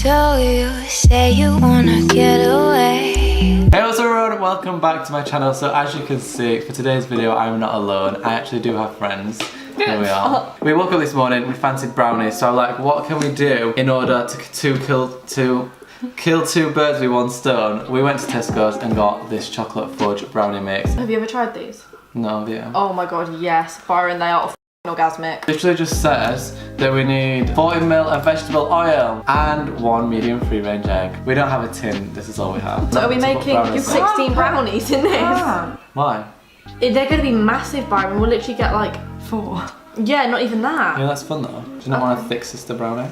So you say you wanna get away. Hey, what's up everyone, welcome back to my channel. So as you can see, for today's video I'm not alone. I actually do have friends. Here we are. We woke up this morning, we fancied brownies, so like, what can we do in order to kill two birds with one stone? We went to Tesco's and got this chocolate fudge brownie mix. Have you ever tried these? No, yeah. Oh my god, yes. Byron, they are orgasmic. Literally just says that we need 40ml of vegetable oil and 1 medium free range egg. We don't have a tin, this is all we have. So are we making 16 brownies in this? Why? They're going to be massive, Byron. We'll literally get like 4. Yeah, not even that. Yeah, that's fun though. Do you not want a thick sister brownie?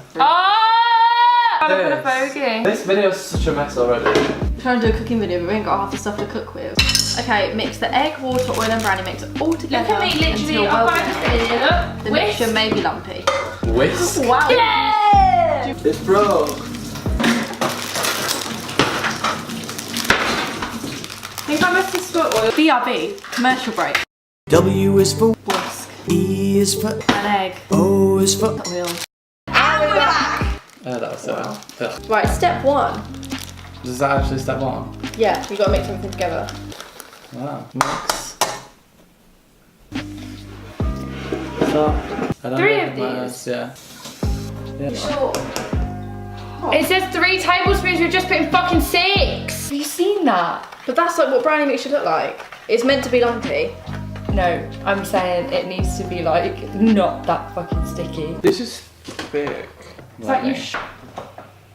This video is such a mess already. I'm trying to do a cooking video, but we ain't got half the stuff to cook with. Okay, mix the egg, water, oil and brownie mix all together. Look at me, literally, well I've the mixture may be lumpy. Whisk? Wow. Yeah! It's broke. I think I must have spilled oil. BRB, commercial break. W is for Whisk. E is for An egg. O is for Oil. And we're back! That was so yeah. Right, step 1. Is that actually step 1? Yeah, you got to mix everything together. Wow. Mix. So, I don't 3 know of what these? Yeah. Sure. It says 3 tablespoons, we're just putting fucking 6. Have you seen that? But that's like what brownie mix should look like. It's meant to be lumpy. No, I'm saying it needs to be like, not that fucking sticky. This is thick. It's like you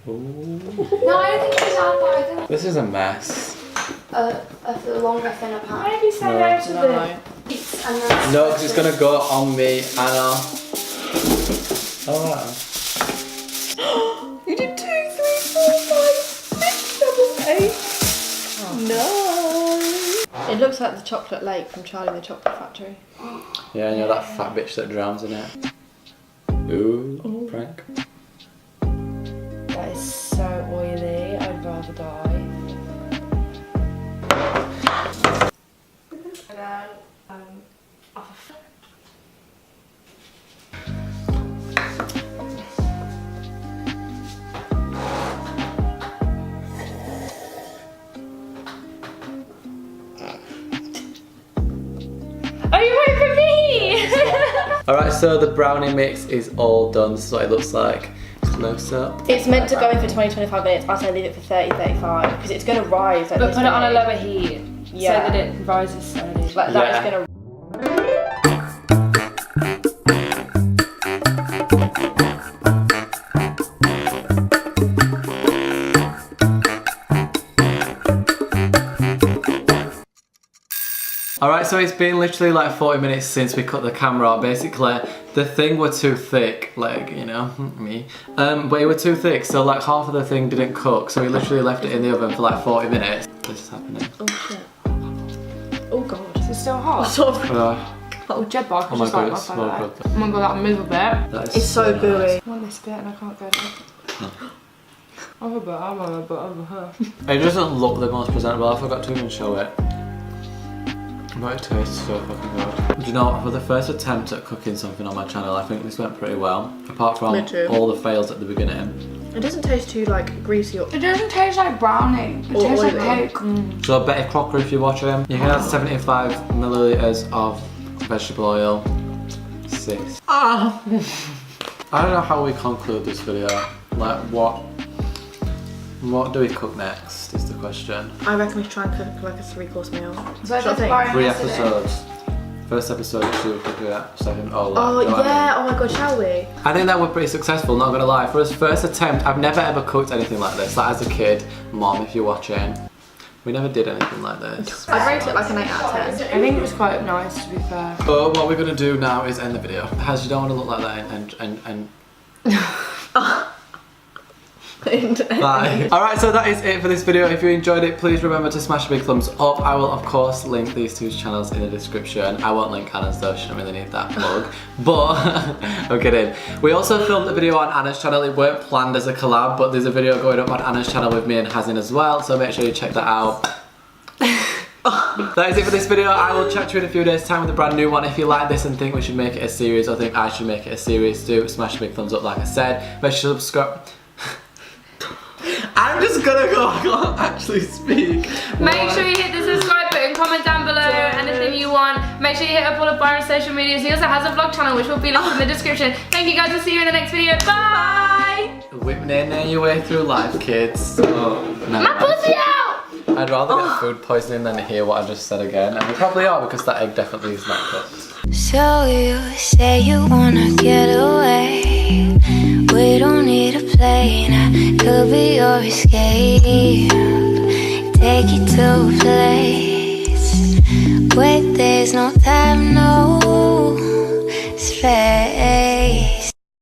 Ooh. No, I don't think it's that bad. This is a mess. A longer, thinner Why pan. did you say no to No. And then No, because it's gonna go on me, Anna. Oh wow. You did 2, 3, 4, 5, 6, 7, 8. No. It looks like the chocolate lake from Charlie and the Chocolate Factory. Yeah, you know that fat bitch that drowns in it. Ooh, prank. That is so oily, I'd rather die. Are you waiting for me? Alright, so the brownie mix is all done. This is what it looks like. Close up. It's meant to go in for 20-25 minutes. I say leave it for 30-35 because it's going to rise. Like But this put it on a big. lower heat Yeah. so that it rises slowly. Like that is going to. Alright, so it's been literally like 40 minutes since we cut the camera off. Basically, the thing were too thick, like, you know, me. But it were too thick, so like half of the thing didn't cook, so we literally left it in the oven for like 40 minutes. This is happening. Oh shit. Oh god. Is it still hot? Sorry. Oh, Jed Barker Oh my just god, like it's that. so good. Oh my god, that middle bit. That is It's so gooey. nice. I want this bit and I can't get it. I'm a bit over her. It doesn't look the most presentable, I forgot to even show it. But it tastes so fucking good. Do you know what, for the first attempt at cooking something on my channel, I think this went pretty well. Apart from Me too. all the fails at the beginning. It doesn't taste too like greasy or. It doesn't taste like brownie. It Or tastes like oily. cake. So Betty Crocker, if you're watching, you can add 75 millilitres of vegetable oil. 6. I don't know how we conclude this video. Like what do we cook next is the question. I reckon we should try and cook like a 3-course meal. So What do you think? Byron 3 yesterday. episodes. First episode, she would cook it. Second, Oh do you know what I mean? yeah, oh my god, shall we? I think that we're pretty successful, not gonna lie. For his first attempt, I've never ever cooked anything like this. Like as a kid, Mom, if you're watching, we never did anything like this. I'd rate it like an 8 out of 10. I think it was quite nice to be fair. But what we're gonna do now is end the video. As you don't want to look like that and Bye. Alright, so that is it for this video. If you enjoyed it, please remember to smash a big thumbs up. I will of course link these two channels in the description. I won't link Anna's though, she don't really need that plug. But, I'm kidding. We also filmed a video on Anna's channel. It weren't planned as a collab, but there's a video going up on Anna's channel with me and Hazin as well, so make sure you check that out. That is it for this video. I will chat to you in a few days time with a brand new one. If you like this and think we should make it a series or think I should make it a series, do smash a big thumbs up like I said. Make sure to subscribe. I'm just gonna go. I can't actually speak. Make sure you hit the subscribe button, comment down below anything you want. Make sure you hit up all of Byron's social medias. He also has a vlog channel which will be linked in the description. Thank you guys, we'll see you in the next video. Bye! Whip your way through life, kids. Oh, no. My pussy out! I'd rather get food poisoning than hear what I just said again. And we probably are because that egg definitely is not cooked. So you say you wanna get away. We don't need a plane. I could be your escape. Take you to a place where there's no